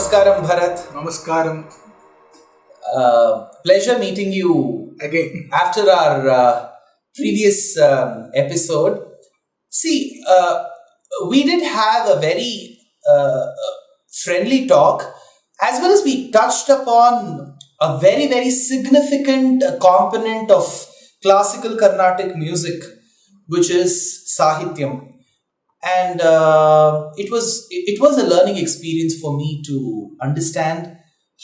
Namaskaram, Bharat. Namaskaram. Pleasure meeting you again after our previous episode. See, we did have a very friendly talk, as well as we touched upon a very, very significant component of classical Carnatic music, which is Sahityam. And it was a learning experience for me to understand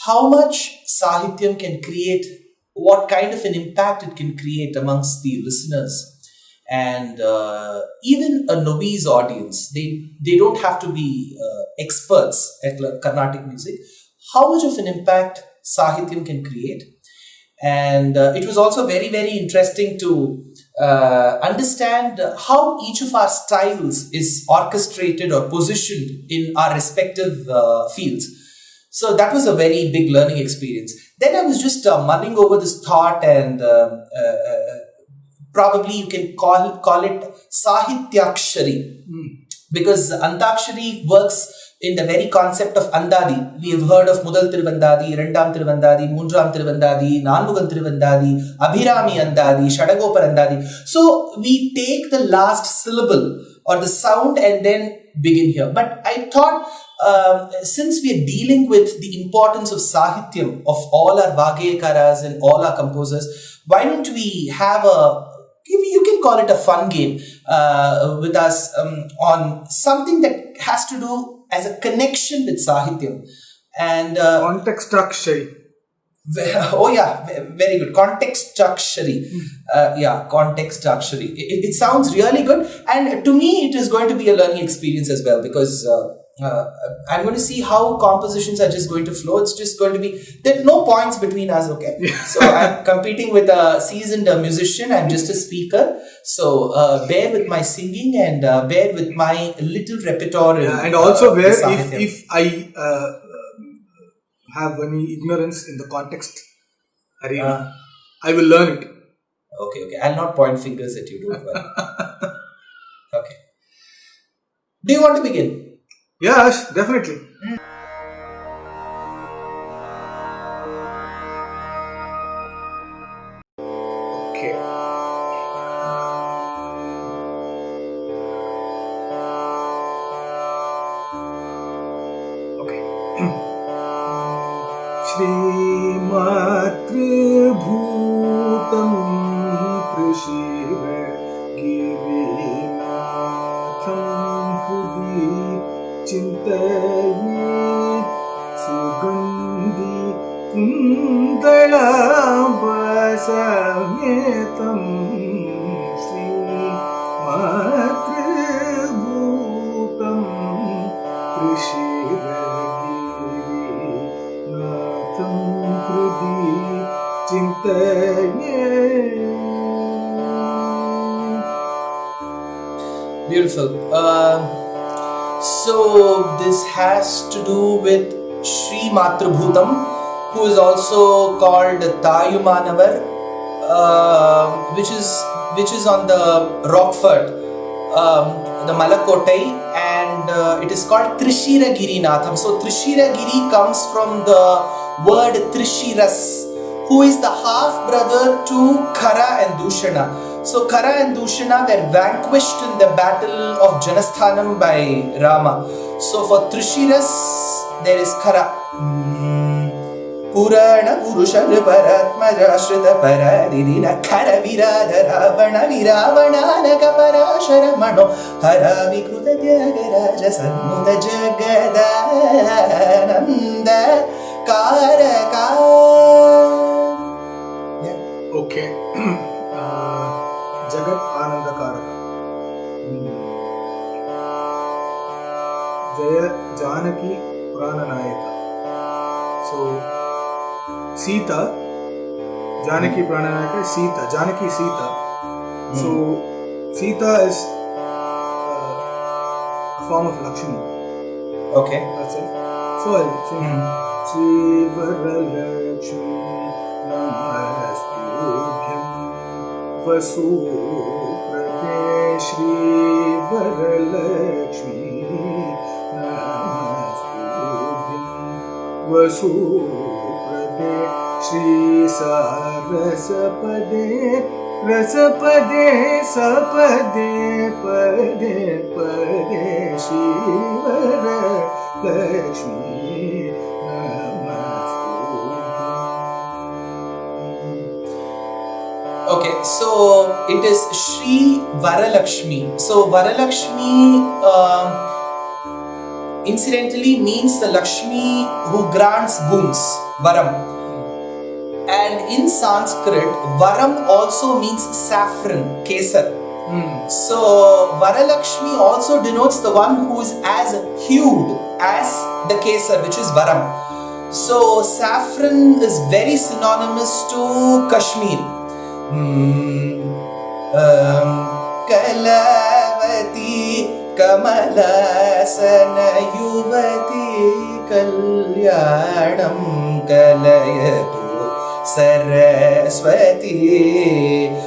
how much Sahityam can create, what kind of an impact it can create amongst the listeners. And even a novice audience, they don't have to be experts at Carnatic music, how much of an impact Sahityam can create. And it was also very, very interesting to understand how each of our styles is orchestrated or positioned in our respective fields. So that was a very big learning experience. Then I was just mulling over this thought, and probably you can call it Sahithyakshari, because Antakshari works in the very concept of Andadi. We have heard of Mudal Tiruvandadi, Rendam Tiruvandadi, Moonram Tiruvandadi, Nanmugam Tiruvandadi, Abhirami Andadi, Shadagopar Andadi. So we take the last syllable or the sound and then begin here. But I thought, since we are dealing with the importance of Sahityam, of all our Vagayakaras and all our composers, why don't we have you can call it a fun game with us on something that has to do as a connection with Sahityam. And Contexthakshari. Oh yeah, very good. Contexthakshari. Contexthakshari. It sounds really good, and to me it is going to be a learning experience as well, because I'm going to see how compositions are just going to flow. It's just going to be, there are no points between us, okay? So I'm competing with a seasoned musician. I'm just a speaker. So bear with my singing and bear with my little repertoire. And also bear if I have any ignorance in the context arena, I will learn it. Okay. I'll not point fingers at you, don't worry. Okay. Do you want to begin? Yes, definitely. Okay. Shri Matri-bhutam Trishira Girinatham Hudi Chintayi Sugandhi Kundalabasametam Shri Matri-bhutam Trishira Girinatham Hudi Chintayi. Beautiful. So this has to do with Shri Matrabhutam, who is also called Tayumanavar, which is on the Rockford, the Malakotai, and it is called Trishira Girinatham. So Trishira Giri comes from the word Trishiras, who is the half brother to Khara and Dushana. So Khara and Dushana were vanquished in the battle of Janasthanam by Rama. So for Trishiras, there is Khara. Purana Purushana Paratmaja Shrita Paradirina Khara Virada Ravana Viravana Nakapara Sharamano Hara Vikruta Tyagaraja Sanmuda Jagadananda Karaka. Okay. Jagat Anandakara. Jaya Janaki Prananayaka. So Sita, Janaki Prananayaka is Sita, Janaki Sita. So Sita is a form of Lakshmi. Okay. That's it. So I'll sing Sri Varalakshmi Namastubhyam Vasuprate Shri Varalakshmi Namastubhyam Suprade Shri Sarasapade Rasapade Sapade Pade Pade Shivara Lakshmi Okay, so it is Shri Varalakshmi. So Varalakshmi incidentally means the Lakshmi who grants boons, Varam. And in Sanskrit, Varam also means saffron, Kesar. So Varalakshmi also denotes the one who is as hued as the Kesar, which is Varam. So saffron is very synonymous to Kashmir. Kalavati Kamalasana Yuvati Kalyanam Kalayatu Saraswati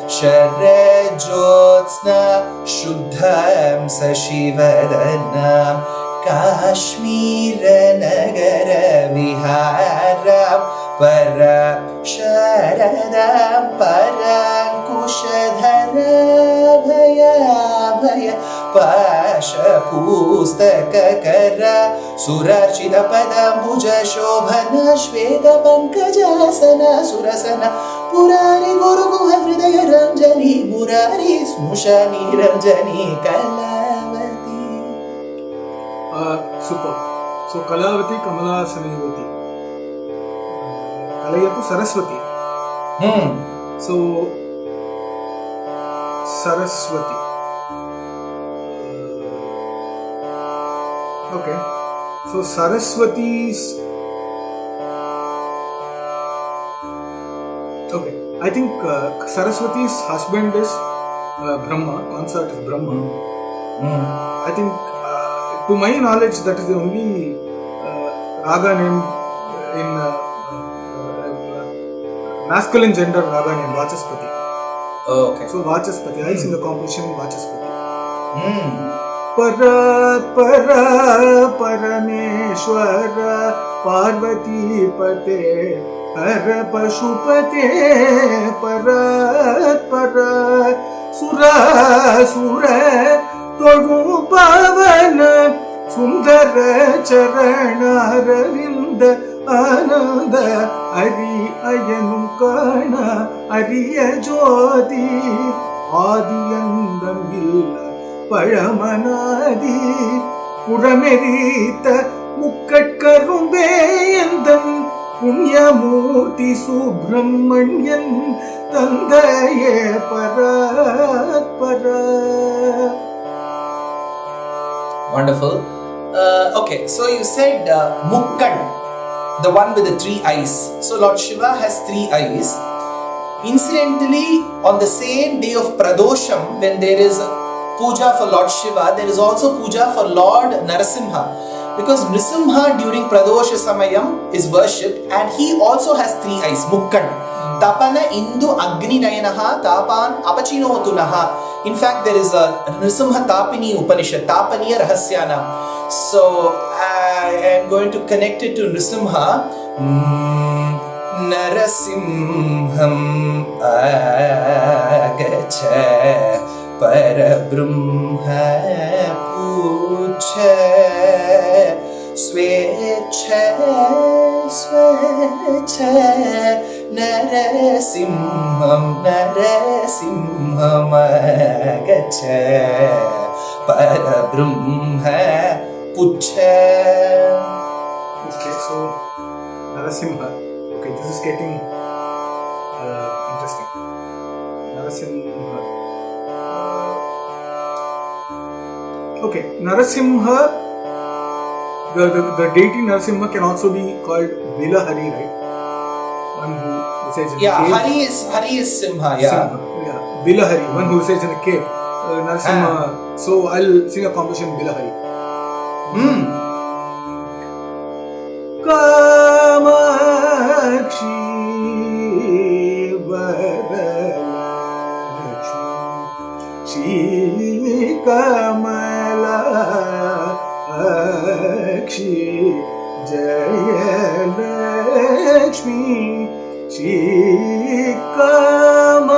Sharajotsna Shuddham Sashivadanam Kashmira Nagara Viharam Para Sharadam Parankushadhara Bhaya Bhaya Pasha Pustakakara Surarchita Padambuja Shobhana Shveta Pankajasana Surasana Purari Guru Guha Hridaya Ranjani Murari Smushani Ranjani Kalavati. Super. So Kalavati Kamala Sanayavati. Kalayatu Saraswati. So Saraswati. Okay. So Saraswati's. Okay. I think Saraswati's husband is Brahma. Consort is Brahma. I think, to my knowledge, that is the only raga name in masculine gender raga named Vachaspati. Oh, okay. So Vachaspati, I sing the composition Vachaspati. Para para parameshwara Parvati pate Hara pashupate para para Sura sura Todu pavana Sundara charana ravinda Ananda Ari Ayanum Kana Ariya Jodi Adiyandam Illa Paramanadi Puramerita Mukkatkarumbayandam Punyamurti Subramanian Tandaye Parat Parat. Wonderful. Okay, so you said Mukkan, the one with the 3 eyes. So Lord Shiva has 3 eyes. Incidentally, on the same day of Pradosham, when there is puja for Lord Shiva, there is also puja for Lord Narasimha. Because Nrisimha during Pradosha Samayam is worshipped and he also has 3 eyes, Mukkan. Tapana Indu Agni Nayanaha Tapan Apachinotunaha. In fact, there is a Nrisimha Tapini Upanishad, Tapaniya Rahasyana. So I am going to connect it to Nrisimha. Narasimham Agacha Parabrahma Pucha Svecha Svecha Narasimham Narasimham Agacha Parabrahma Pucha. Okay, so Narasimha. Okay, this is getting interesting. Narasimha. Okay, Narasimha, the deity Narasimha can also be called Bilahari, right? One who resides in the cave. Hari is Simha, yeah. Simha, yeah. Bilahari, one who resides in the cave. Narasimha. So I'll sing a composition Bilahari. Kamakshi Varalakshmi Shri Kamalakshi Jayalakshmi Lakshmi Shri Kamakshi.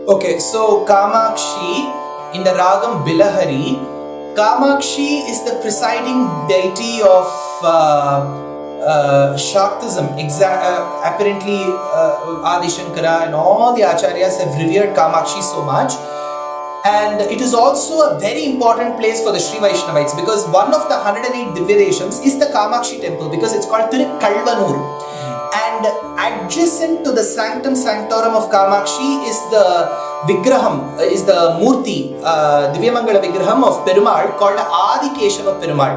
Okay, so Kamakshi in the Ragam Bilahari, Kamakshi is the presiding deity of Shaktism. Apparently, Adi Shankara and all the acharyas have revered Kamakshi so much. And it is also a very important place for the Sri Vaishnavites, because one of the 108 Divyadeshams is the Kamakshi temple, because it's called Thirukalvanur. And adjacent to the sanctum sanctorum of Kamakshi is the Vigraham, is the Murti, Divyamangala Vigraham of Perumal called Adi Keshava Perumal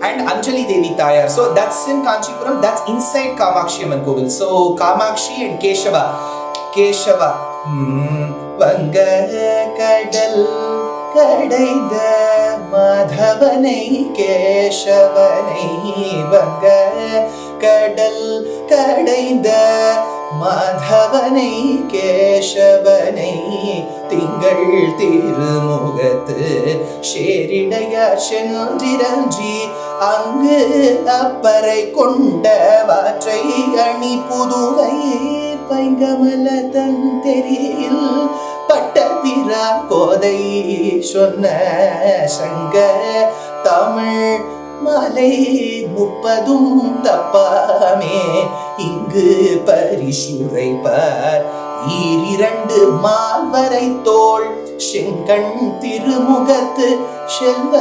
and Anjali Devi Tayar. So that's in Kanchipuram, that's inside Kamakshi Amman Kovil. So Kamakshi and Keshava. Vanga kadal kadaida Madhavanai Keshavanai. Vanga கடல் கடைந்த மாதவனை கேசவனை திங்கள் திருமுகத்து ஷேரிடையார் சென்றிரஞ்சி அங்கு அப்பறை கொண்ட வாற்றை அணி புதுவை பைங்கமல தன் தெரியில் பட்டபிரா கோதை சொன்ன சங்க தமிழ் மாலை 30 தப்பாமே இங்கு பரிசுரைப்பார் ஈரிரண்டு மால்வரை தோள் செங்கண் திருமுகத்து செல்வ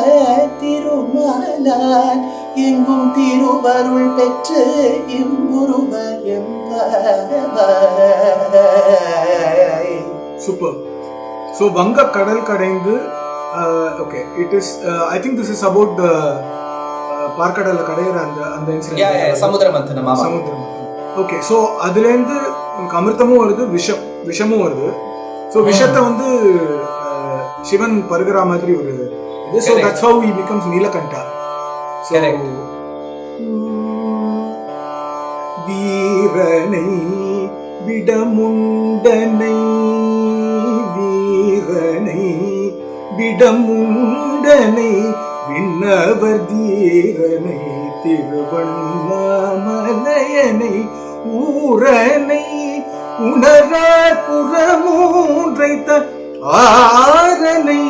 திருமாலால் எங்கும் திருவருள் பெற்று இம்புருவர் எம்பாவாய். Super. So Vanga கடல் கடைந்து, okay, it is I think this is about the பார்க்கடல்ல கடையிற அந்த இன்சிடென்ட். சமுத்திரமந்தனம். ஓகே, ஸோ அதுலேருந்து அமிர்தமும் வருது, விஷமும் வருது. ஸோ விஷத்தை வந்து சிவன் பருகிற மாதிரி ஒரு இது. So that's how he becomes Neelakanta. So வீரனை விடமுண்டனை வீரனை விடமுண்டனை விண்ணவர் தீரனை திருவண்ணாமலையனை ஊரனை உணரார் புறமூன்றைத்த ஆரனை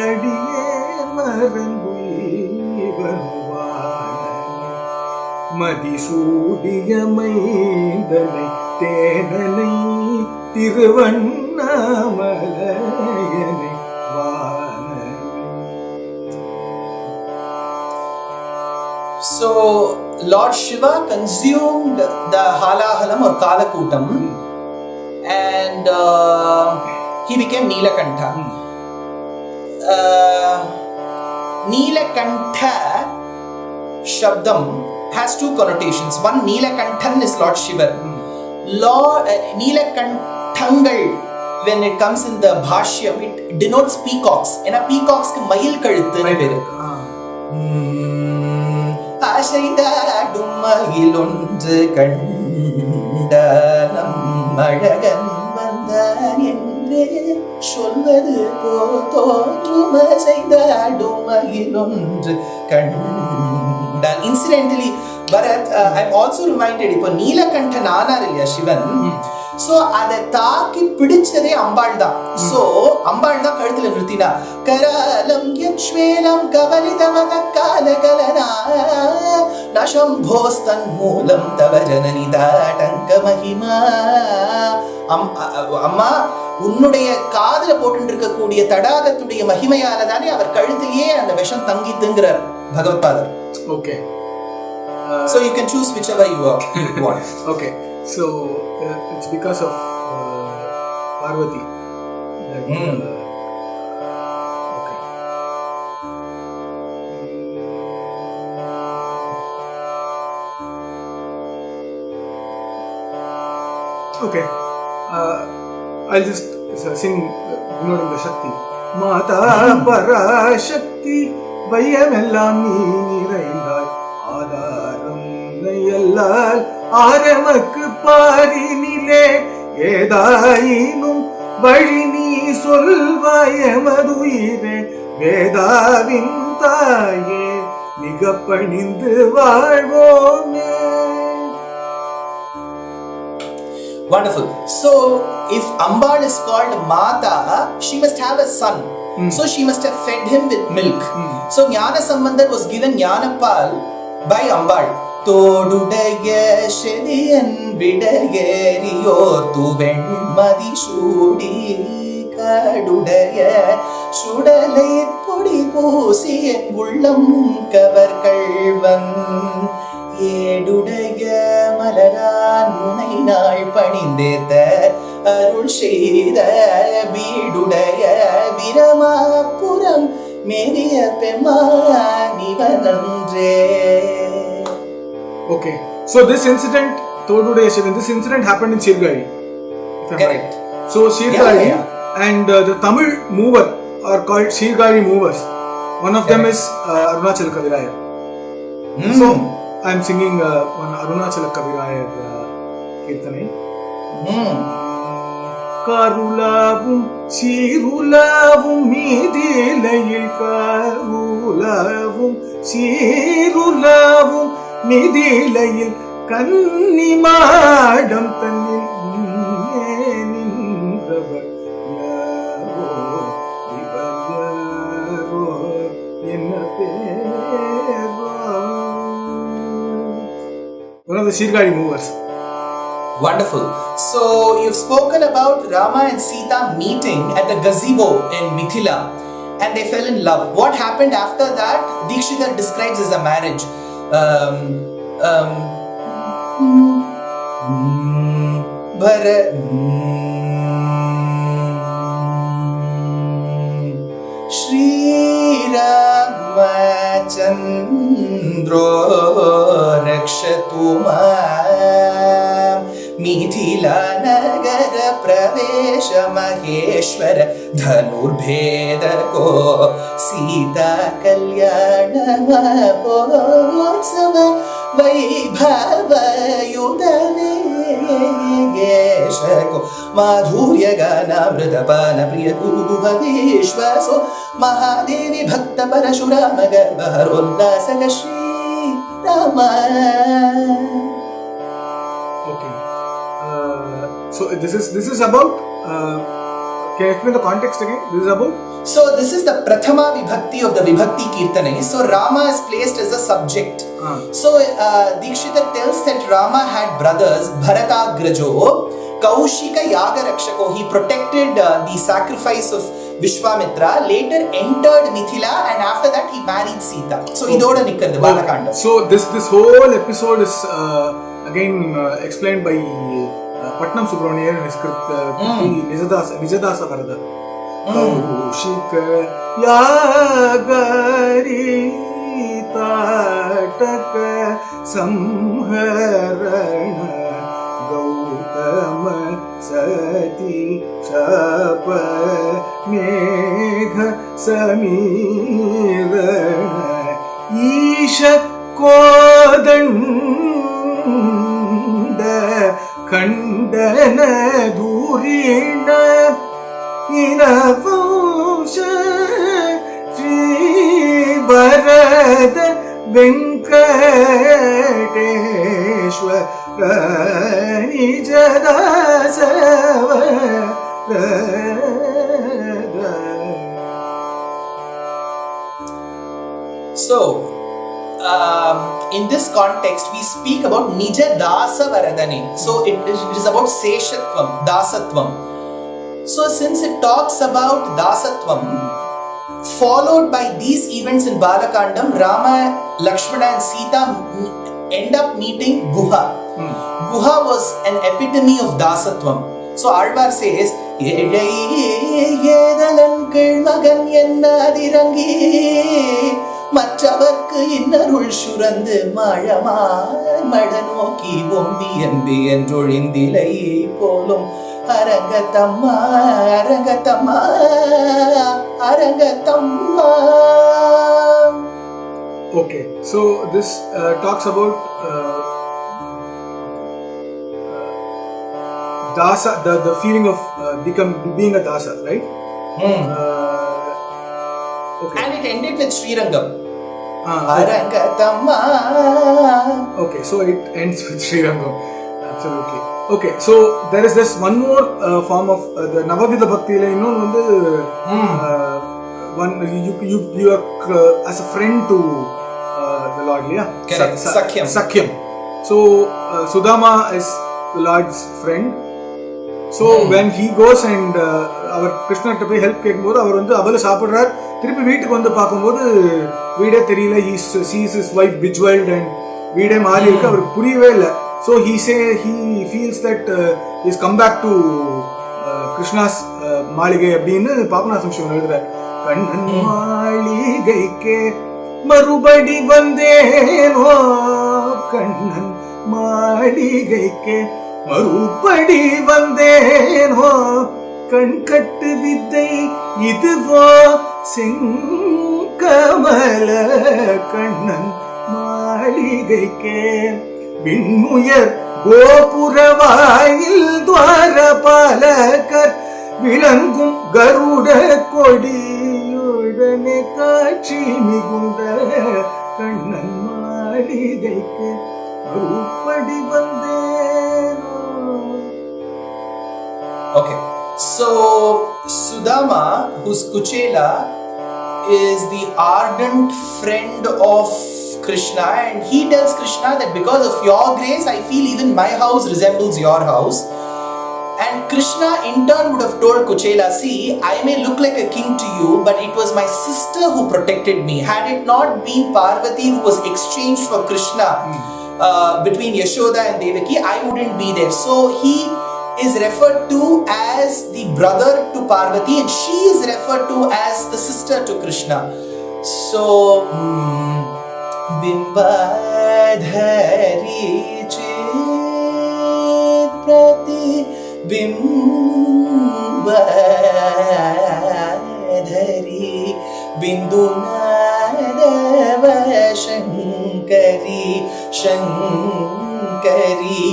அடியே மறந்துவானனை மதிசூடிய மைந்தனை தேனனை திருவண்ணாமலையனை. So Lord Shiva consumed the Halahalam or Kalakutam and he became Neelakantha. Neelakantha Shabdam has two connotations. One, Neelakanthan is Lord Shiva. Lord Neelakanthangal, when it comes in the Bhashyam, it denotes peacocks. And a peacocks ku mayil kaluthu nu peru. ஆசைதாடும் மகிழொன்று கண்ட நம்மழகன் வந்தான் என்றே சொல்வது போதோற்றும் ஆசைதாடும் மகிழொன்று கண்ட. Incidentally, Bharat, I'm also reminded, இப்போ நீலகண்டன் ஆனார் இல்லையா Sivan, so அதை தாக்கி பிடிச்சதே அம்பாள் தான். சோ அம்பாள் தான் கழுத்துல நிறுத்தினா. கராலம் யக்ஷ்வேலம் கவலிதமத காலகலனா நசம்போஸ்தன் மூலம் தவ ஜனனி தாடங்க மகிமா. அம்மா, உன்னுடைய காதுல போட்டு இருக்கக்கூடிய தடாகத்துடைய மகிமையால தானே அவர் கழுத்திலேயே அந்த விஷம் தங்கித்துங்கிறார் Bhagavatpada. Okay. So you can choose whichever you want. Okay. So it's because of Parvati. Okay. I'll just sing denoting the Shakti. Mata Parashakti Vayamellam நீ நிறைந்தாய் ஆதாரம் நெய்யல்லால் ஆரமக்கு பாரினிலே ஏதாயினும் வழி நீ சொல்வாய மதுயிரே வேதாவின் தாயே மிக பணிந்து வாழ்வோமே. Wonderful. So, if Ambal is called Mata, she must have a son. So, she must have fed him with milk. So, Jnana Sambandar was given Jnanapal by Ambal. தோடுடைய செடியன் விடையேறியோர் துவெண் மதிசூடி கடுடைய சுடலை பொடி பூசிய உள்ளம் கவர் கள்வன் ஏடுடைய மலரான் முனை நாள் பணிந்தேத்த அருள் செய்த வீடுடைய பிரமாபுரம் மேவிய பெம்மானிவனன்றே. Okay, so this incident, Thodude Shivan, this incident happened in Sirgari. Correct. So Sirgari and the Tamil mover are called Sirgari movers. One of them is Arunachala Kavirayar. So I am singing one Arunachala Kavirayar Kirtanai. Karulavum Sirulavum Midilayil Karulavum Sirulavum மிதிலையில் கன்னிமாடம் தன்னில் நின்றவர் யாரோ இவர் யாரோ என்ன பேரோ. One of the Sirgari movers. Wonderful. So you've spoken about Rama and Sita meeting at the gazebo in Mithila and they fell in love. What happened after that? Dikshita describes as a marriage. Shri Ramachandro Rakshatu Mam Mithila Nagara Pravesha Maheshwara Dhanurbheda Ko Sita Kalyana Mahotsava Vaibhava Yudaveshako Madhurya Gana Vridapana Priya Guru Bhavishwaso Mahadevi Bhakta Parashurama Garbharollasa Shri Rama. Okay. So this is about. Can you explain the context again? This is about. So this is the Prathama Vibhakti of the Vibhakti Kirtane. So Rama is placed as a subject. So Dikshita tells that Rama had brothers, Bharatagrajo, Kaushika Yaga Rakshako. He protected the sacrifice of Vishwamitra, later entered Mithila and after that he married Sita. So idoda nikkardu Balakanda. So this whole episode is again explained by Patnam Subramanian in his Nijadasa Varada. Kaushika Yagari Tataka Samharana Gautama Sati Chapa Megha Samirana Isha Kodanda Kandana Durina Inavosha Shri Bharata Venkateshwara Nijadasava. So in this context, we speak about Nija Dasa Varadane. So it is about Seshatvam, Dasatvam. So since it talks about Dasatvam, followed by these events in Balakandam, Rama, Lakshmana and Sita end up meeting Guha. Guha was an epitome of Dasatvam. So Alvar says, மற்றவர்க்கு இன்னருள் சுரந்து மழமார் மடநோக்கி ஒம்பி NP என்றொழிந்திலை போலும் அரங்கத்தம்மா அரங்கத்தம்மா அரங்கத்தம்மா. Okay, so this talks about dasa, the feeling of being a dasa, right? Okay. And it ended with Srirangam. Arangatamma. Okay, so it ends with Srirangam. Absolutely. Okay, so there is this one more form of the Navavida Bhakti. One you are as a friend to the Lord, yeah. Correct. Sakhyam. So Sudama is the Lord's friend. So when he goes and அவர் கிருஷ்ணர்கிட்ட போய் help கேட்கும்போது அவர் வந்து அவளை சாப்பிட்றார், திருப்பி வீட்டுக்கு வந்து பார்க்கும்போது வீடே தெரியல, he sees his wife beguiled and வீடே மாறி இருக்கு, அவருக்கு புரியவே இல்லை. So he feels that he's come back to Krishna's மாளிகை அப்படின்னு பாபநாசம் சிவன் எழுதுறார். கண்ணன் மாளிகைக்கே மறுபடி வந்தேனோ, கண்ணன் மாளிகைக்கே மறுபடி வந்தேனோ, கண் கட்டு வித்தை இதுவோ செங்கமல கண்ணன் மாளிகைக்கே, விண்முயர் கோபுரவாயில் துவாரபாலகர் விளங்கும் கருட கொடியுடனே காட்சி மிகுந்த கண்ணன் மாளிகைக்கு மறுபடி வந்தேனோ. Okay, so Sudama, who's Kuchela, is the ardent friend of Krishna, and he tells Krishna that because of your grace I feel even my house resembles your house. And Krishna in turn would have told Kuchela, see, I may look like a king to you, but it was my sister who protected me. Had it not been Parvati who was exchanged for Krishna between Yashoda and Devaki, I wouldn't be there. So he is referred to as the brother to Parvati, and she is referred to as the sister to Krishna. So bimbadhari chitrati bimbadhari bindunadava shankari shankari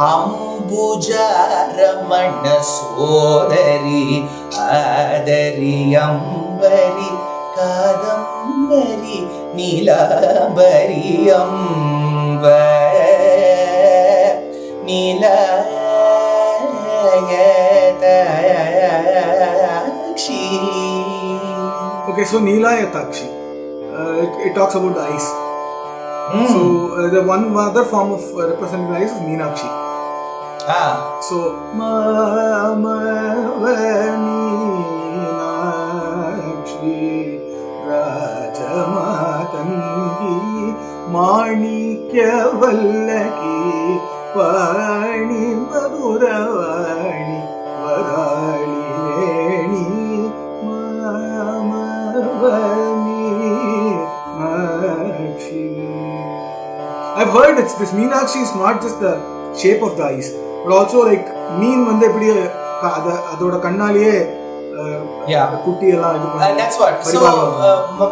Ambujaramana Sodari Adari Ambari Kadambari Nilabari Nilayatakshi. Okay, so Nilayatakshi. It talks about the eyes. So the one other form of representing the eyes is Meenakshi. So Meenakshi Rajamatangi Manikya Vallaki Pani Maduravani Varali Veni Meenakshi. I've heard it's this Meenakshi is not just the shape of the eyes, but also like மீன் வந்து எப்படி அதோட கண்ணாலேயே குட்டி எல்லாம் இது பண்ணுது. That's what. So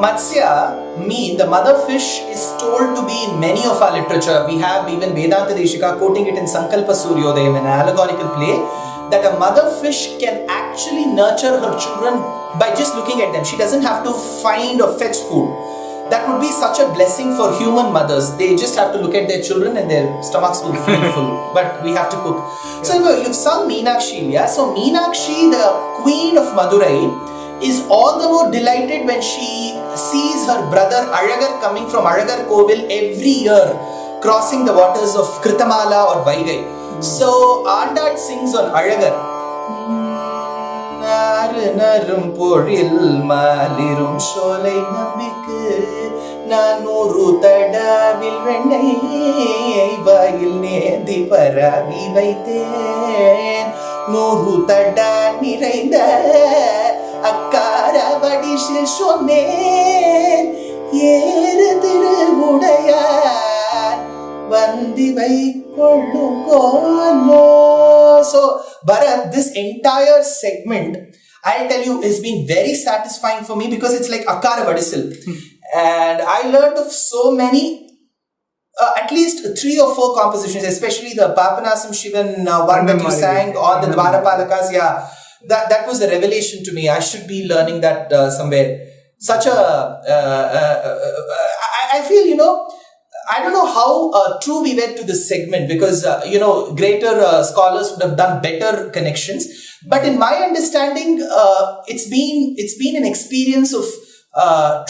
Matsya, mean, the mother fish, is told to be in many of our literature. We have even Vedanta Deshika quoting it in Sankalpa Suryodayam, an allegorical play, that a mother fish can actually nurture her children by just looking at them. She doesn't have to find or fetch food. That would be such a blessing for human mothers. They just have to look at their children and their stomachs will feel full. But we have to cook. So you've sung Meenakshi, yeah? So Meenakshi, the queen of Madurai, is all the more delighted when she sees her brother Alagar coming from Alagar Kovil every year, crossing the waters of Kritamala or Vaigai. So Ardad sings on Alagar. நரும் பொழில் மாலிரும் சோலை நம்பிக்கு நானூறு தடாவில் வெண்ணெய் வாயில் நேந்தி பரவி வைத்தேன் 100 தடா நிறைந்த அக்கார வடிசில் சொன்னேன் ஏறு திருவுடையார் வந்திவை கொள்ளும் கோலோ. So Bharat, this entire segment, I'll tell you, has been very satisfying for me because it's like Akara Vadisil. And I learned of so many, at least 3 or 4 compositions, especially the Papanasam Shivan one that you sang on the Dwarapalakas. Yeah, that was a revelation to me. I should be learning that somewhere. such a I feel, I don't know how true we were to this segment, because greater scholars would have done better connections. But in my understanding, it's been an experience of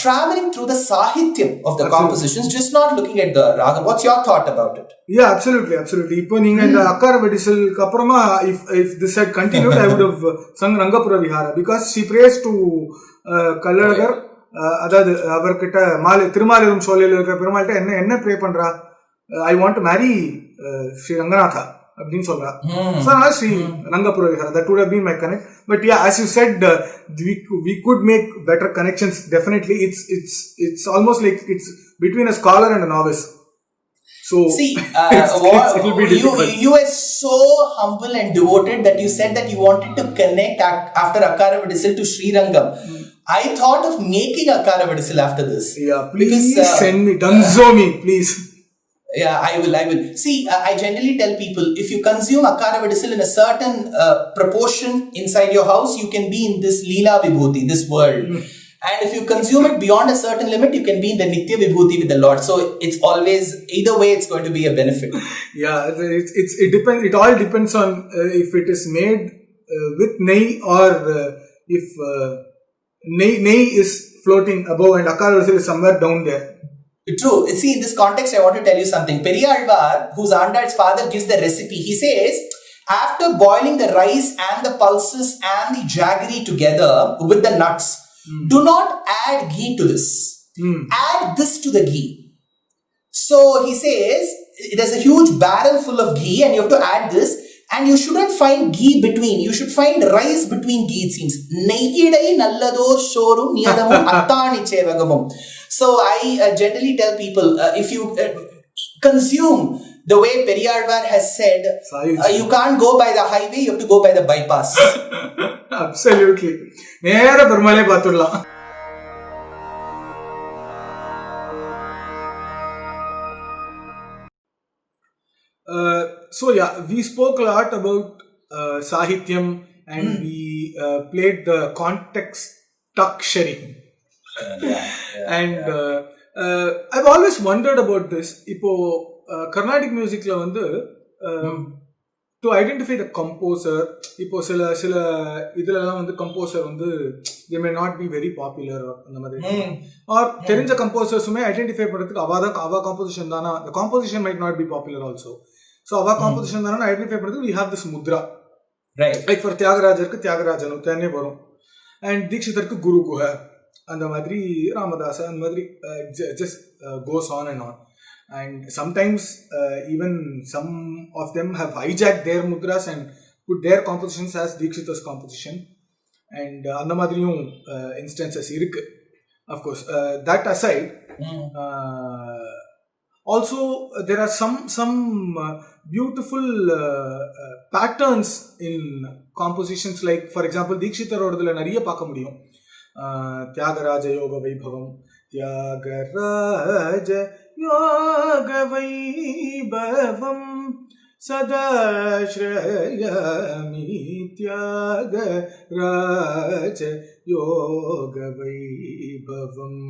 traveling through the sahityam of the compositions, just not looking at the ragam. What's your thought about it? Yeah, absolutely. இப்போ நீங்க இந்த அக்கார வெடிசலுக்கு அப்புறமா if this had continued, I would have sung Rangapura Vihara, because she prays to Kallalagar. அதாவது அவர்கிட்ட திருமாலிரும் சோலையில் இருக்கிற பெருமாள்கிட்ட என்ன ப்ரே பண்றா, I want to marry Sri Ranganatha அப்படின்னு சொல்றா. ஸோ அதனால Sri Rangapura Vihara, that would have been my connect. But yeah, as you said, we could make better connections. Definitely, it's almost like it's between a scholar and a novice. So see, you were so humble and devoted that you said that you wanted to connect after Akara Vadisal to Sri Rangam. I thought of making Akara Vadisal after this. Yeah, please send me, dunzo me, please. Yeah, I will. See, I generally tell people, if you consume Akara Vadisal in a certain proportion inside your house, you can be in this Leela Vibhuti, this world. And if you consume it beyond a certain limit, you can be in the Nitya Vibhuti with the Lord. So it's always, either way, it's going to be a benefit. Yeah, it depends. It all depends on if it is made with nei, or if nei is floating above and Akara Vadisal is somewhere down there. True. See, in this context, I want to tell you something. Periyalvar, whose Andal's father, gives the recipe. He says, after boiling the rice and the pulses and the jaggery together with the nuts, do not add ghee to this. Add this to the ghee. So he says, there's a huge barrel full of ghee and you have to add this, and you shouldn't find ghee between. You should find rice between ghee, it seems. Neyyidai nallador shorum niyadamum attani chevagamum. So I generally tell people, if you consume the way Periyalvar has said, you can't go by the highway, you have to go by the bypass. Absolutely. நேர பெருமாளே பார்த்துடலாம். So yeah, we spoke a lot about Sahityam, and we played the Contexthakshari. And I've always wondered about this. இப்போ Carnatic musicல வந்து to identify the composer, இப்போ சில இதுலலாம் வந்து composer வந்து they may not be very popular or அந்த மாதிரி, or தெரிஞ்ச composersமே identify பண்றதுக்கு அவ composition தானா, the composition might not be popular also. So அவ composition தானா identify பண்றதுக்கு we have this mudra, right? Like for தியாகராஜருக்கு தியாகராஜனு தேனே வரும், and தீக்ஷிதருக்கு குரு குஹ, அந்த மாதிரி ராமதாஸ், அந்த மாதிரி just goes on and on. And sometimes even some of them have hijacked their mudras and put their compositions as Dikshita's composition, and அந்த மாதிரியும் instances இருக்கு. Of course, that aside, also there are some beautiful patterns in compositions. Like for example, Dikshitarodula நிறைய பார்க்க முடியும். தியாகராஜ யோக வைபவம், தியாகராஜ யோக வைபவம் சதாஸ்ரயாமி, தியாகராஜ யோக வைபவம்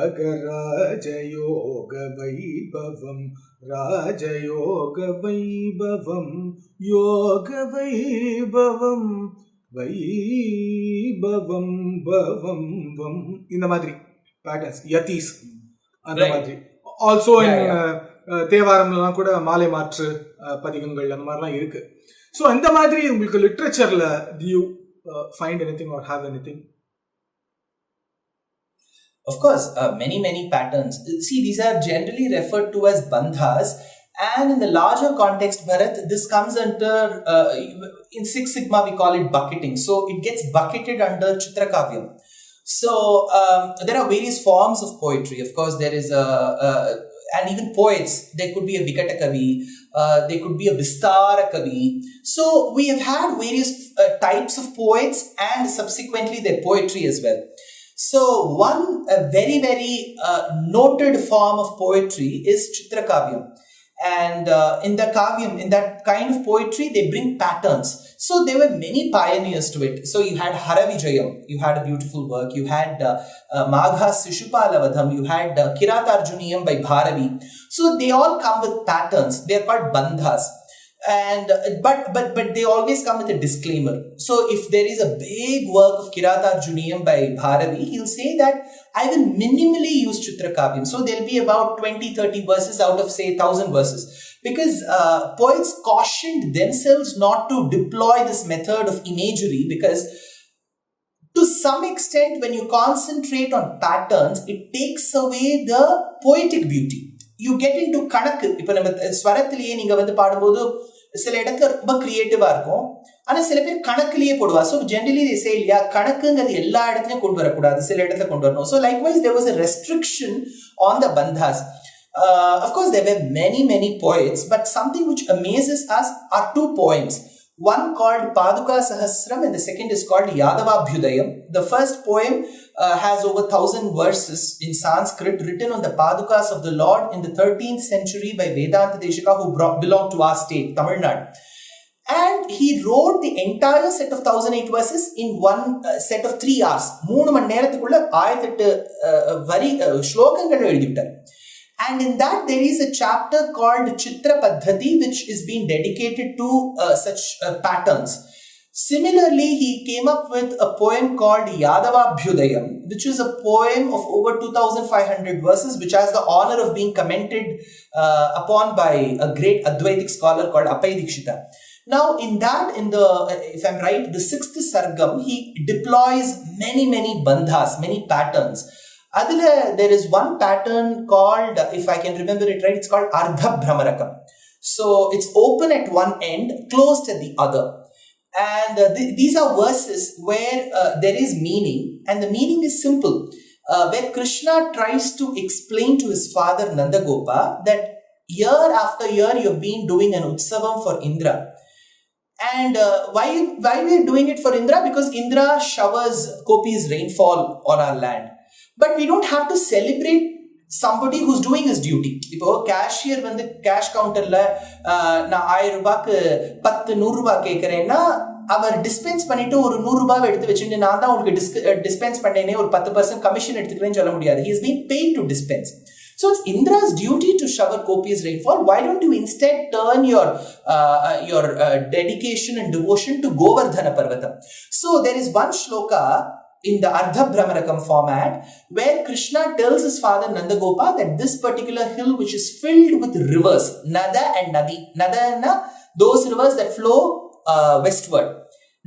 அகராஜ யோக வைபவம் ராஜயோக வைபவம் யோக வைபவம் வைபவம் பவம் வம், இந்த மாதிரி பேட்டர்ன்ஸ், யதீஸ் அந்த மாதிரி. ஆல்சோ தேவாரம்லாம் கூட மாலை மாற்று பதிகங்கள் அந்த மாதிரிலாம் இருக்கு. ஸோ இந்த மாதிரி உங்களுக்கு லிட்ரேச்சர்ல do you find anything or have anything? Of course, many patterns. See, these are generally referred to as bandhas. And in the larger context, Bharat, this comes under, in Six Sigma we call it bucketing. So it gets bucketed under Chitra Kavya. So there are various forms of poetry. Of course, there is and even poets. There could be a Vikata Kavi, there could be a Vistara Kavi. So we have had various types of poets and subsequently their poetry as well. So one very noted form of poetry is Chitra Kavya. And in the Kavyam, in that kind of poetry, they bring patterns. So there were many pioneers to it. So you had Haravijayam, you had a beautiful work. You had Maghas Sishupalavadham, you had Kiratarjuniyam by Bharavi. So they all come with patterns. They are called bandhas. And but they always come with a disclaimer. So if there is a big work of Kiratarjuniyam by Bharavi, he'll say that I will minimally use Chitra Kavya. So there'll be about 20-30 verses out of say 1,000 verses, because poets cautioned themselves not to deploy this method of imagery, because to some extent when you concentrate on patterns, it takes away the poetic beauty. You get into கணக்கு. இப்போ நம்ம ஸ்வரத்திலேயே நீங்க வந்து பாடும்போது சில இடத்துல ரொம்ப கிரியேட்டிவா இருக்கும், ஆனா சில பேர் கணக்குலயே போடுவா. ஸோ ஜென்ரலி they say இல்லையா, கணக்குங்கிறது எல்லா இடத்துலயும் கொண்டு வரக்கூடாது, சில இடத்துல கொண்டு வரணும். So likewise there was a restriction on the bandhas. Of course there were many poets, but something which amazes us are two poems. One called Paduka Sahasram and the second is called Yadavabhyudayam. The first poem has over 1,000 verses in Sanskrit, written on the Padukas of the Lord in the 13th century by Vedanta Deshika, who belonged to our state, Tamil Nadu. And he wrote the entire set of 1,008 verses in one set of 3 hours. 3 மணி நேரத்துக்குள்ள 1008 வரி ஸ்லோகங்கள் எழுதிவிட்டார். And in that there is a chapter called Chitra Paddhati, which is being dedicated to such patterns. Similarly, he came up with a poem called Yadavabhyudayam, which is a poem of over 2,500 verses, which has the honor of being commented upon by a great Advaitic scholar called Appai Dikshita. Now, in that, if I'm right, the 6th Sargam, he deploys many bandhas, many patterns. Adila, there is one pattern called, if I can remember it right, it's called Ardha-Bhramarakam. So it's open at one end, closed at the other. And these are verses where there is meaning, and the meaning is simple. Where Krishna tries to explain to his father Nandagopa that year after year you've been doing an utsavam for Indra. And why we are doing it for Indra? Because Indra showers copious rainfall on our land. But we don't have to celebrate somebody who's doing his duty. இப்போ cashier வந்து cash கவுண்டர்ல நான் 1000 ரூபாய்க்கு 100 ரூபாய் கேட்கறேன்னா அவர் dispense பண்ணிட்டு ஒரு 100 ரூபாய் எடுத்து வச்சுட்டு நான் தான் உங்களுக்கு டிஸ்பென்ஸ் பண்ணேனே ஒரு 10% கமிஷன் எடுத்துக்கிறேன்னு சொல்ல முடியாது. He is being paid to dispense. So it's Indra's duty to shower copious rainfall. Why don't you instead turn your dedication and devotion to Govardhana Parvatam? So there is one shloka in the Ardha-Bhramarakam format where Krishna tells his father Nandagopa that this particular hill, which is filled with rivers, Nada and Nadi. Nada na those rivers that flow westward.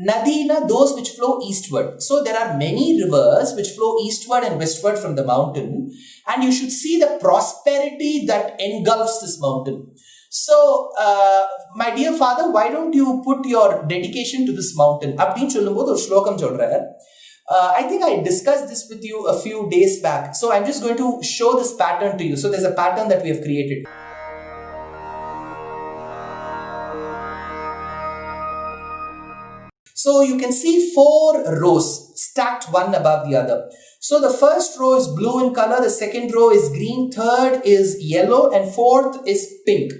Nadi na those which flow eastward. So there are many rivers which flow eastward and westward from the mountain, and you should see the prosperity that engulfs this mountain. So, my dear father, why don't you put your dedication to this mountain? Abdin chollumbodhu or shlokam solrar. I think I discussed this with you a few days back. So I'm just going to show this pattern to you. So there's a pattern that we have created. So you can see 4 rows stacked one above the other. So the first row is blue in color, the second row is green, third is yellow, and fourth is pink.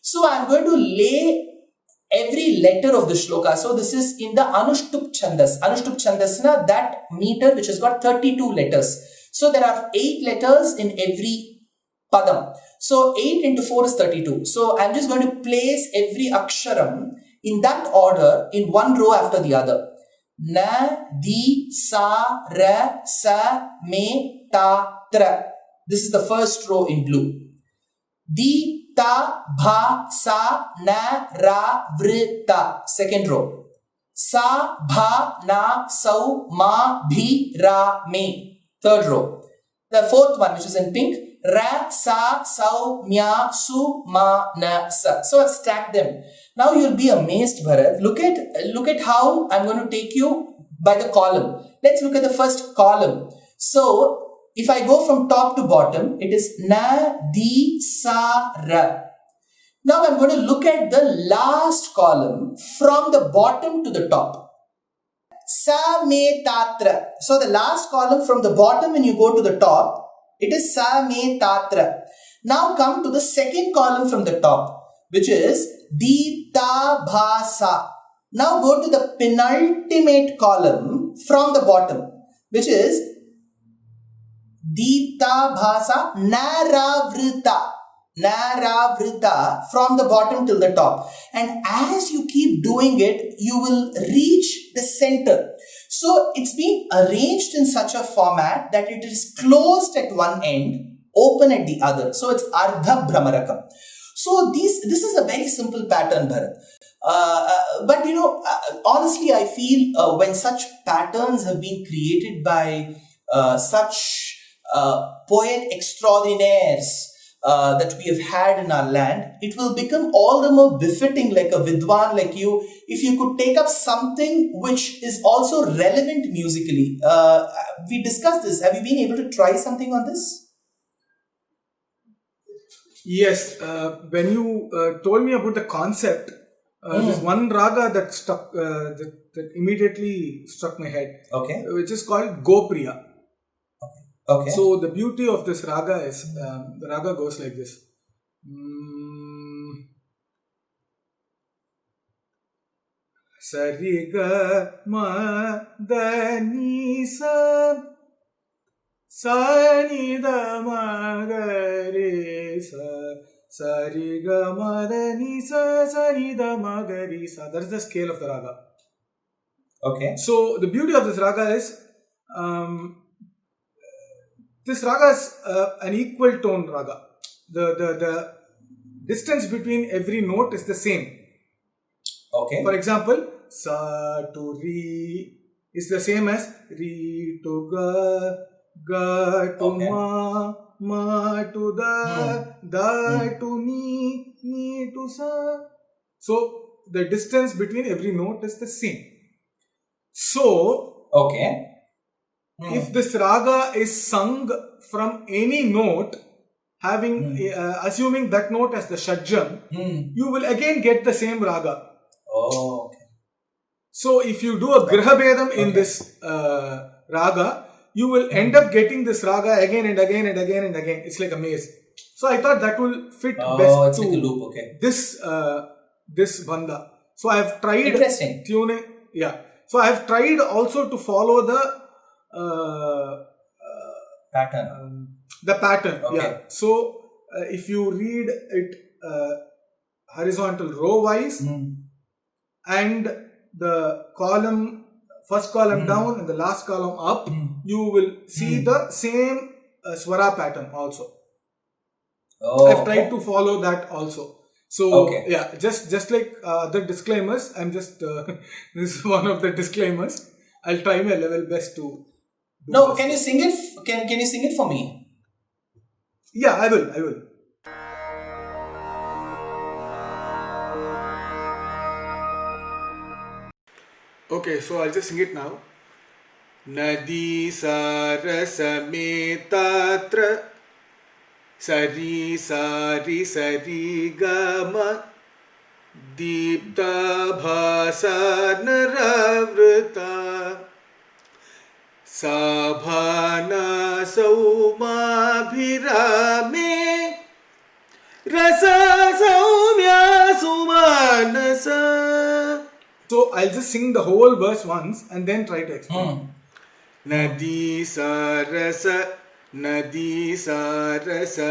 So I'm going to lay every letter of the shloka. So this is in the Anushtup Chandas. Anushtup Chandasna, that meter which has got 32 letters. So there are 8 letters in every padam. So 8 into 4 is 32. So I'm just going to place every aksharam in that order in one row after the other. Na, di, sa, ra, sa, me, ta, tra. This is the first row in blue. Di, ta, bha, sa, na, ra, vri, ta. Second row. Sa, bha, na, sau, ma, bhi, ra, me. Third row. The fourth one, which is in pink. Ra, sa, sau, mya, su, ma, na, sa. So I've stacked them. Now you'll be amazed, Bharat. Look at how I'm going to take you by the column. Let's look at the first column. So if I go from top to bottom, it is na, di, sa, ra. Now I'm going to look at the last column from the bottom to the top. Sa, me, tatra. So the last column from the bottom when you go to the top, it is sa, me, tatra. Now come to the second column from the top, which is Dita Bhasa. Now go to the penultimate column from the bottom, which is Dita Bhasa Naravrita. Naravrita from the bottom till the top. And as you keep doing it, you will reach the center. So it's been arranged in such a format that it is closed at one end, open at the other. So it's Ardha-Bhramarakam. So this is a very simple pattern, Bharat. But honestly, I feel when such patterns have been created by such poet extraordinaires that we have had in our land, it will become all the more befitting, like a Vidwan like you, if you could take up something which is also relevant musically. We discussed this. Have you been able to try something on this? Yes, when you told me about the concept, there's one raga that stuck, that immediately struck my head, which is called Gopriya. Okay. So the beauty of this raga is, the raga goes like this. Sariga ma da ni sa Sani da ma ga re sa Sariga ma da ni sa Sani da ma ga re sa. That is the scale of the raga. Okay. So the beauty of this raga is, this raga is an equal tone raga. The distance between every note is the same. Okay. For example, sa to re is the same as re to ga, ga to ma to da to ni to sa. So the distance between every note is the same. So if this raga is sung from any note, having assuming that note as the shadjam, you will again get the same raga. Oh, okay. So if you do a grihabedam in this raga, you will end up getting this raga again and again and again and again. It's like a maze. So I thought that will fit best to like a loop. this bandha. So I have tried tuning. Yeah. So I have tried also to follow the pattern. The pattern. Okay. Yeah. So if you read it horizontal row wise, and the column, first column down and the last column up, you will see the same swara pattern also. I've tried to follow that also. So yeah, just like the disclaimers, I'm just this is one of the disclaimers. I'll try my level best to. No, can you sing it? Can you sing it for me? Yeah, I will. Okay, so I'll just sing it now. Nadi sarasametatra sari sari sari gama dipta bhasa naravrita sabhana sauma bhirame rasa saumya sumanasa. So I'll just sing the whole verse once and then try to explain. Nadi sarasa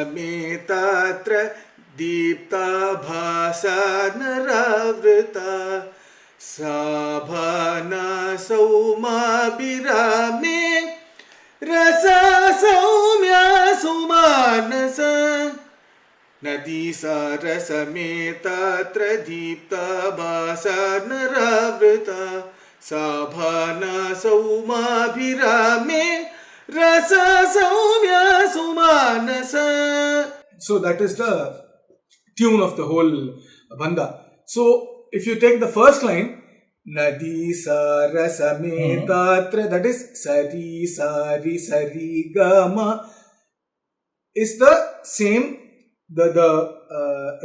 metatra dipta bhasa naravrita sabhana sauma birame rasa saumya sumanasa. Nadi sarasa metatra dipta bhasa naravrita sabhana sauma bhirame rasa saumya sumanasa. So that is the tune of the whole bandha. So if you take the first line, Nadi sarasa metatra, that is sari sari sari gama, is the same. The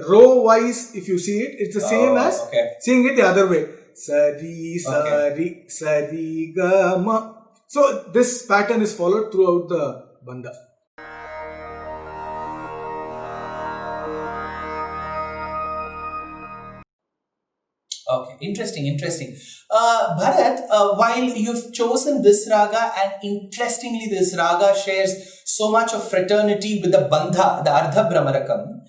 row wise, if you see it, it's the same as seeing it the other way. Sari, sari, sari, gama. So this pattern is followed throughout the bandha. Okay, interesting. Bharat, while you've chosen this raga, and interestingly, this raga shares so much of fraternity with the bandha, the Ardha-Bhramarakam.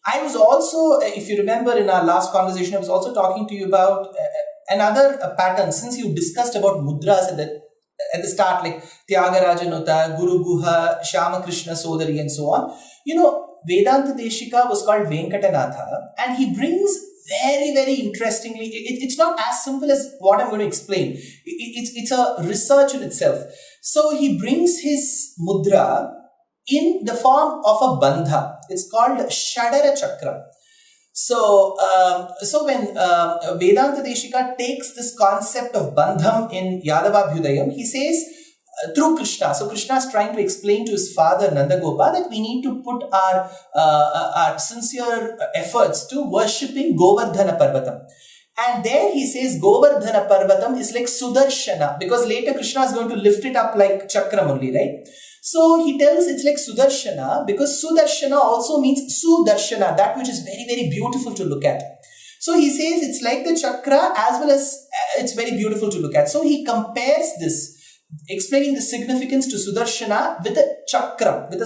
I was also, if you remember in our last conversation, I was also talking to you about another pattern, since you discussed about mudras at the start, like Tyagarajanuta, Guru Guha, Shama Krishna Sodari, and so on. Vedanta Deshika was called Venkatanatha, and he brings very, very interestingly, it's not as simple as what I'm going to explain. It's a research in itself. So he brings his mudra in the form of a bandha. It's called Shad-Ara-Chakram. So when Vedanta Deshika takes this concept of bandham in Yadavabhyudayam, he says, through Krishna. So Krishna is trying to explain to his father Nandagopa that we need to put our sincere efforts to worshipping Govardhana Parvatam. And there he says Govardhana Parvatam is like Sudarshana, because later Krishna is going to lift it up like Chakram only, right? So he tells it's like Sudarshana, because Sudarshana also means Sudarshana, that which is very, very beautiful to look at. So he says it's like the chakra as well as it's very beautiful to look at. So he compares this, explaining the significance to Sudarshana with a chakram, with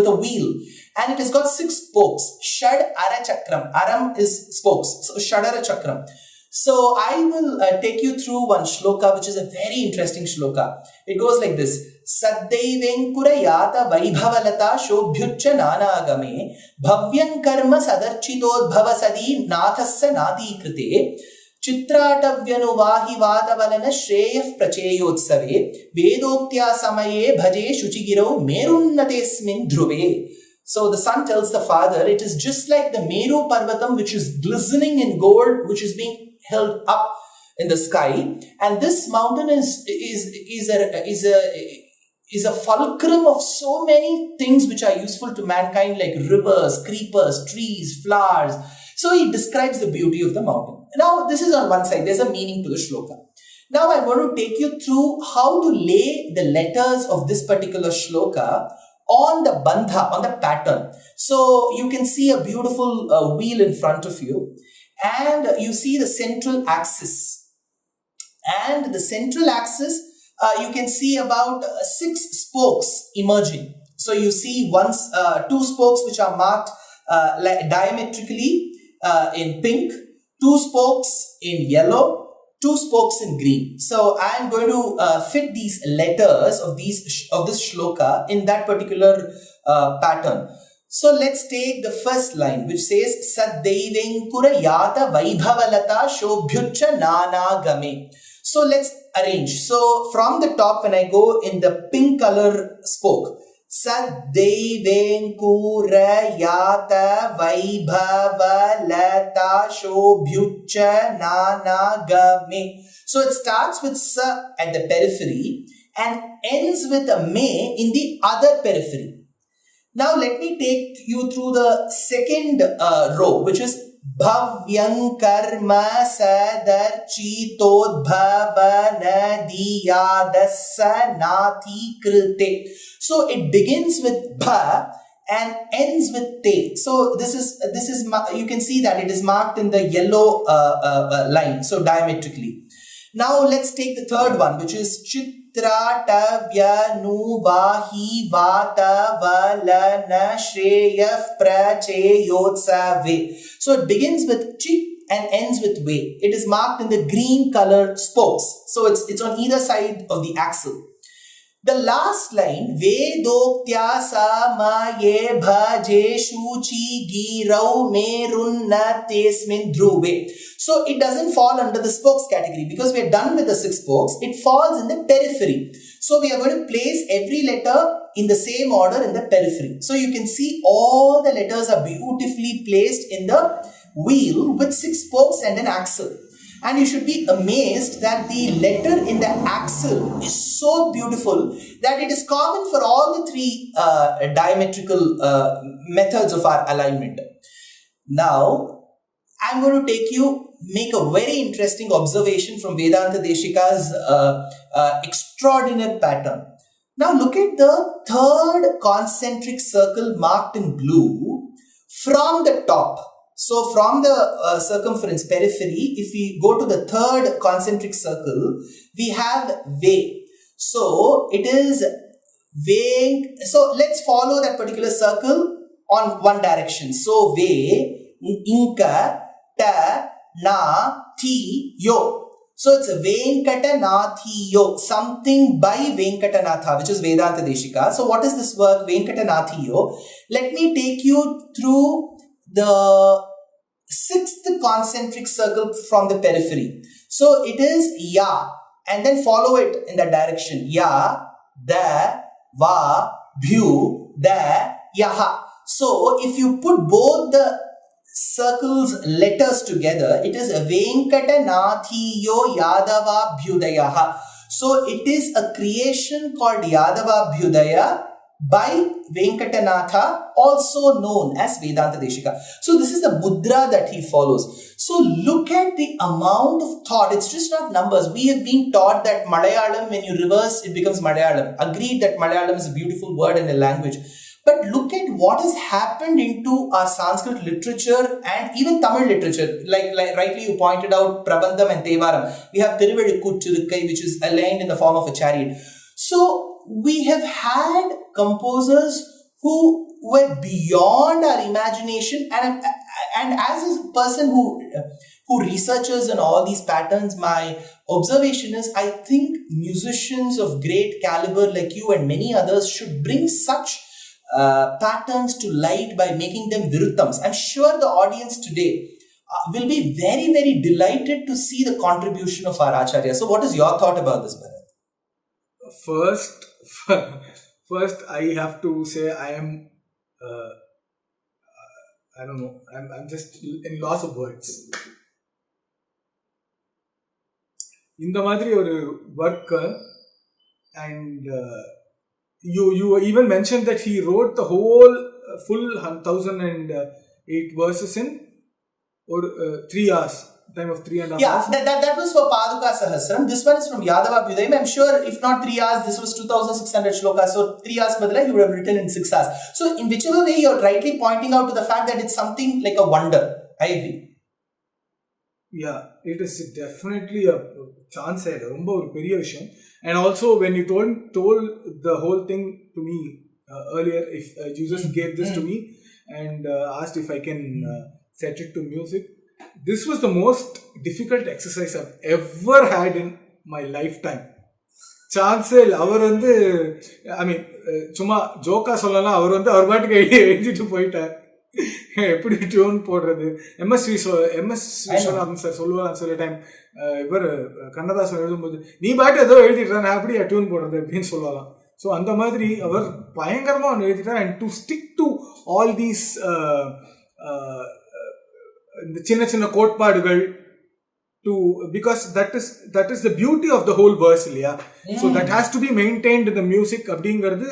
a wheel, and it has got 6 spokes. Shad-Ara-Chakram. Aram is spokes, so Shad-Ara-Chakram. So I will take you through one shloka, which is a very interesting shloka. It goes like this: Saddaivenkurayata vaibhavalata shobhyucha nanagame bhavyam karma sadarchitodbhava sadi nathassa nati krite Chitra-Kavya Vatavalana Shreyaf Pracheyotsave Vedoktya Samaye Bhaje Shuchigiro Merunnatesmin Dhruve. So the son tells the father, it is just like the Meru Parvatam, which is glistening in gold, which is being held up in the sky, and this mountain is a fulcrum of so many things which are useful to mankind, like rivers, creepers, trees, flowers. So he describes the beauty of the mountain. Now this is on one side, there's a meaning to the shloka. Now I'm going to take you through how to lay the letters of this particular shloka on the bandha, on the pattern. So you can see a beautiful wheel in front of you, and you see the central axis. And the central axis, you can see about 6 spokes emerging. So you see 2 spokes which are marked diametrically in pink, 2 spokes in yellow, 2 spokes in green. So I am going to fit these letters of this shloka in that particular pattern. So let's take the first line, which says Saddaivenkura Yata Vaibhavalata Shobhyucha Nanagame. So let's arrange. So from the top, when I go in the pink color spoke, Saddaivenkura Yata Vaibhavalata Shobhyucha Nanagame. So it starts with Sa at the periphery and ends with a Me in the other periphery. Now let me take you through the second row, which is Bhavyam Karma Sadarchitodbhava Nadiyadassa Nati Krite. So it begins with Bha and ends with Te. So this is you can see that it is marked in the yellow line, so diametrically. Now let's take the third one, which is Chitra Kavya Nuvahi Vatavalana Shreyaf Pracheyotsave. So it begins with Chit and ends with Ve. It is marked in the green colored spokes. So it's on either side of the axle. The last line, Vedoktya Samaye Bhaje Shuchi Girau Merunnatesmin Dhruve. So it doesn't fall under the spokes category because we are done with the 6 spokes. It falls in the periphery. So we are going to place every letter in the same order in the periphery. So you can see all the letters are beautifully placed in the wheel with 6 spokes and an axle. And you should be amazed that the letter in the axle is so beautiful that it is common for all the 3 diametrical methods of our alignment. Now, I'm going to make a very interesting observation from Vedanta Deshika's extraordinary pattern. Now look at the 3rd concentric circle marked in blue from the top. So from the circumference periphery, if we go to the third concentric circle, we have Ve. So it is Ve. So let's follow that particular circle on one direction. So Ve, Inka, Ta, Na, Thi, Yo. So it's Venkatanathio, something by Venkatanatha, which is Vedanta Deshika. So what is this work, Venkatanathio? Let me take you through the sixth concentric circle from the periphery. So it is Ya, and then follow it in that direction. Ya, Da, Va, Bhu, Da, Yaha. So if you put both the circles letters together, it is Venkatanathiyo Yadava Bhyudayaha. So it is a creation called Yadava Bhyudaya by Venkatanatha, also known as Vedanta Deshika. So this is the mudra that he follows. So look at the amount of thought. It's just not numbers. We have been taught that Malayalam, when you reverse, it becomes Malayalam. Agreed that Malayalam is a beautiful word in the language. But look at what has happened into our Sanskrit literature and even Tamil literature. Like rightly you pointed out, Prabandham and Tevaram. We have Tiruvazhukkai, which is aligned in the form of a chariot. So we have had composers who were beyond our imagination. And as a person who researches on all these patterns, my observation is, I think musicians of great caliber like you and many others should bring such patterns to light by making them viruttams. I'm sure the audience today will be very, very delighted to see the contribution of our Acharya. So what is your thought about this, Bharat? First, I have to say I am, I don't know, I'm just in loss of words. In the madri oru work, and you even mentioned that he wrote the whole full 1008 verses in 3 hours, time of 3.5 hours. Yeah, that was for Paduka Sahasram. This one is from Yadava Bhyudayam. I'm sure if not 3 hours, this was 2600 shlokas. So 3 hours badala, he would have written in 6 hours. So in whichever way, you're rightly pointing out to the fact that it's something like a wonder. I agree. Yeah, it is definitely a chance. And also when you told the whole thing to me earlier, if you just gave this to me and asked if I can set it to music, this was the most difficult exercise I've ever had in my lifetime. Chance அவர் வந்து ஐ மீன் சும்மா ஜோக்கா சொல்லலாம், அவர் வந்து அவர் பாட்டுக்கு எழுதிட்டு போயிட்டார். எப்படி tune போடுறது, எம்எஸ் விஸ்வநாதன் சார் சொல்லுவாங்க சில டைம், இவர் கண்ணதாசன் எழுதும்போது நீ பாட்டு ஏதோ எழுதிட்டு நான் எப்படி டியூன் போடுறது அப்படின்னு சொல்லலாம். ஸோ அந்த மாதிரி அவர் பயங்கரமாக ஒன்று எழுதிட்டார். And to stick to all these இந்த சின்ன சின்ன கோட்பாடுகள் because that is the beauty of the whole verse இல்லையா. So that has to be maintained in the music அப்படிங்கிறது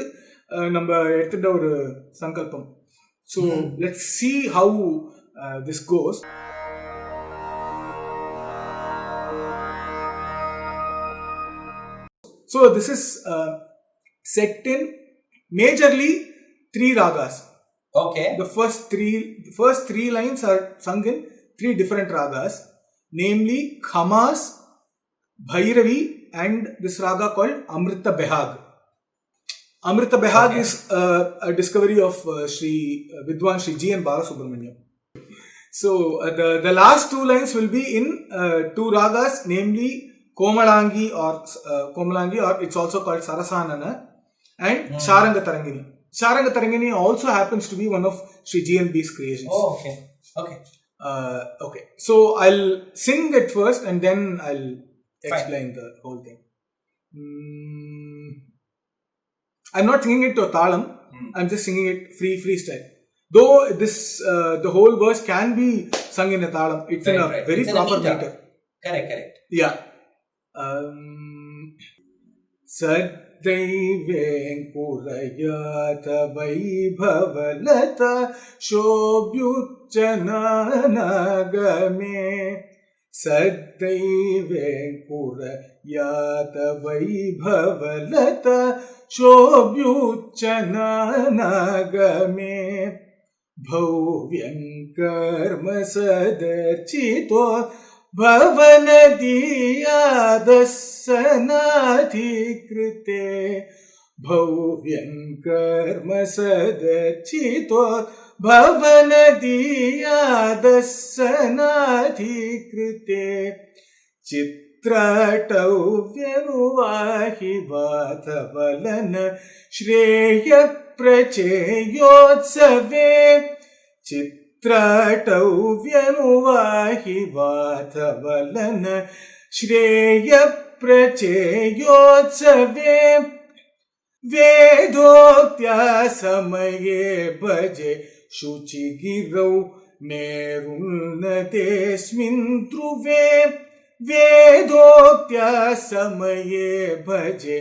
நம்ம எடுத்துட்ட ஒரு சங்கல்பம். So let's see how this goes. So this is set in majorly 3 ragas. Okay. The first three lines are sung in 3 different ragas, namely Khamas, Bhairavi, and this raga called Amrita Behag. Amrita Behag is a discovery of Vidwan Sri G. and Balasubramaniam. So the last 2 lines will be in 2 ragas, namely Komalangi or it's also called Sarasanana, and Sharanga Tarangini. Sharanga Tarangini also happens to be one of Sri G. and B's creations. Oh, okay. Okay. So I'll sing it first and then I'll explain the whole thing. I'm not singing it to a talam. I'm just singing it freestyle. Though this the whole verse can be sung in a talam. It's in a very proper meter. Correct. Yeah. Saddaivenkurayata vaibhavalata shobhyuchananagame. Saddaivenkurayata vaibhavalata shobhyuchananagame. Bhavyam karma sadarchito bhavanadiyadasanadhikrite bhavyam karma sadarchito bhavanadiyadasanadhikrite Chitra-Kavya-nuvahi vathavalana shreya pracheyotsave Chitra-Kavya-nuvahi vathavalana shreya pracheyotsave Vedoktya samaye bhaje shuchigirau merunnatesmin dhruve Vedoktya samaye bhaje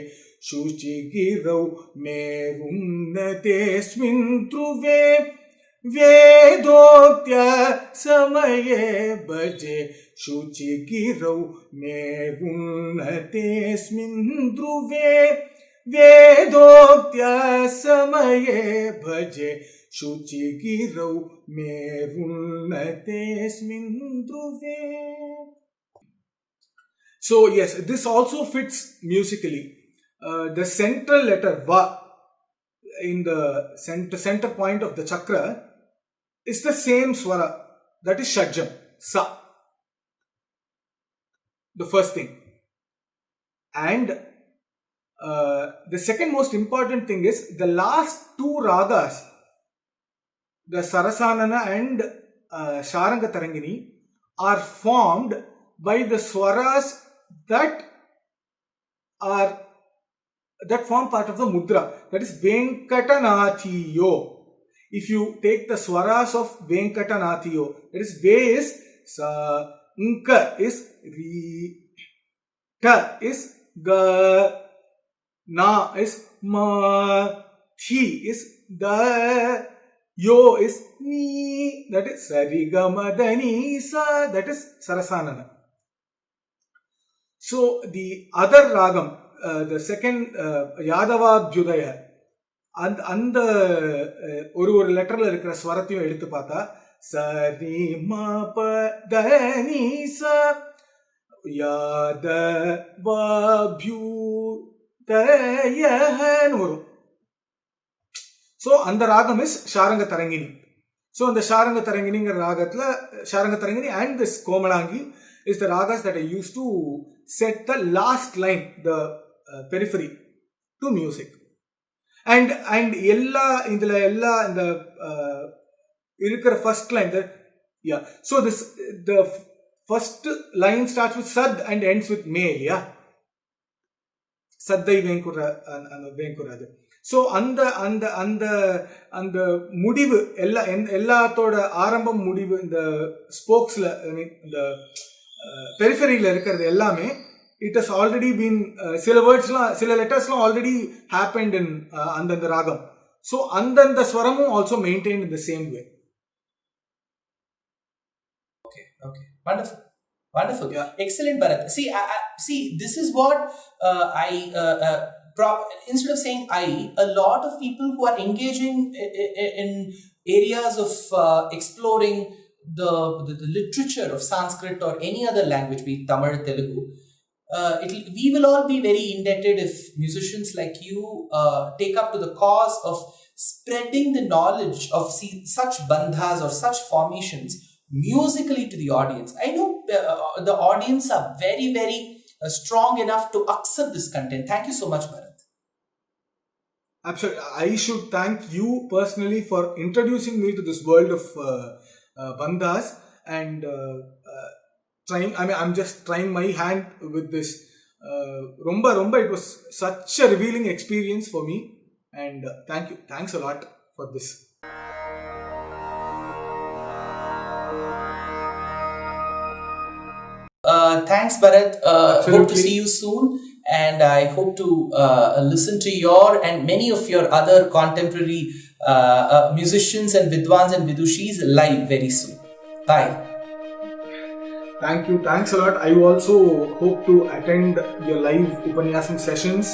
shuchigirau merunnatesmin dhruve Vedoktya samaye bhaje shuchigirau merunnatesmin dhruve Vedoktya samaye bhaje shuchigirau merunnatesmin dhruve. So yes, this also fits musically. The central letter Va in the center point of the chakra is the same swara, that is Shadjam, Sa. The first thing. And the second most important thing is the last two ragas, the Sarasanana and Sharanga Tarangini, are formed by the swaras that form part of the mudra, that is Venkatanathiyo. If you take the swaras of Venkatanathiyo, that is Ve is Sa, Nka is Ri, Ta is Ga, Na is Ma, Thi is Da, Yo is Ni, that is Sarigamadani Sa, that is Sarasanana. So the other ragam, the second Yadava Bhyudaya, அந்த ஒரு லெட்டர்ல இருக்கிற ஸ்வரத்தையும் எடுத்து பார்த்தா சரி ம ப த நி ச யாதவாப்யூதயன்னு வரும். ஸோ அந்த ராகம் இஸ் ஷாரங்க தரங்கினி. ஸோ அந்த ஷாரங்க தரங்கினிங்கிற ராகத்துல Sharanga Tarangini and this Komalangi is the ragas that I use to set the last line, the periphery to music. And எல்லா இதுல எல்லா இந்த இருக்கிற first line, yeah, so this the first line starts with sad and ends with me, yeah, saddai venkura venkuradu. So அந்த அந்த அந்த அந்த முடிவு எல்லாத்தோட ஆரம்பம் முடிவு இந்த ஸ்போக்ஸ்ல, ஐ மீன் இந்த பெரிஃபெரியில இருக்கிறது எல்லாமே it has already been சில வேர்ட்ஸ்லாம் சில லெட்டர்ஸ்லாம் already happened in அந்தந்த ராகம். So அந்தந்த ஸ்வரமும் also maintained in the same way. Okay, wonderful, yeah. Excellent, Bharat. See, this is what instead of saying a lot of people who are engaging in areas of exploring the literature of Sanskrit or any other language, be it Tamil, Telugu, we will all be very indebted if musicians like you take up to the cause of spreading the knowledge of such bandhas or such formations musically to the audience. I know the audience are very, very strong enough to accept this content. Thank you so much, Bharat. Absolutely. I should thank you personally for introducing me to this world of bandhas and trying. I mean, I'm just trying my hand with this. Romba, it was such a revealing experience for me, and thank you. Thanks a lot for this. Thanks, Bharat. Hope to see you soon, and I hope to listen to your and many of your other contemporary musicians and vidwans and vidushis live very soon. Bye. Thank you. Thanks a lot. I also hope to attend your live Upanyasam sessions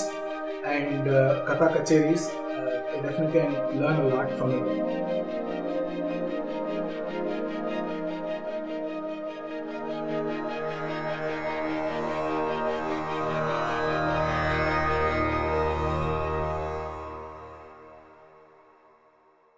and Katha Kacheris. Definitely, and learn a lot from you.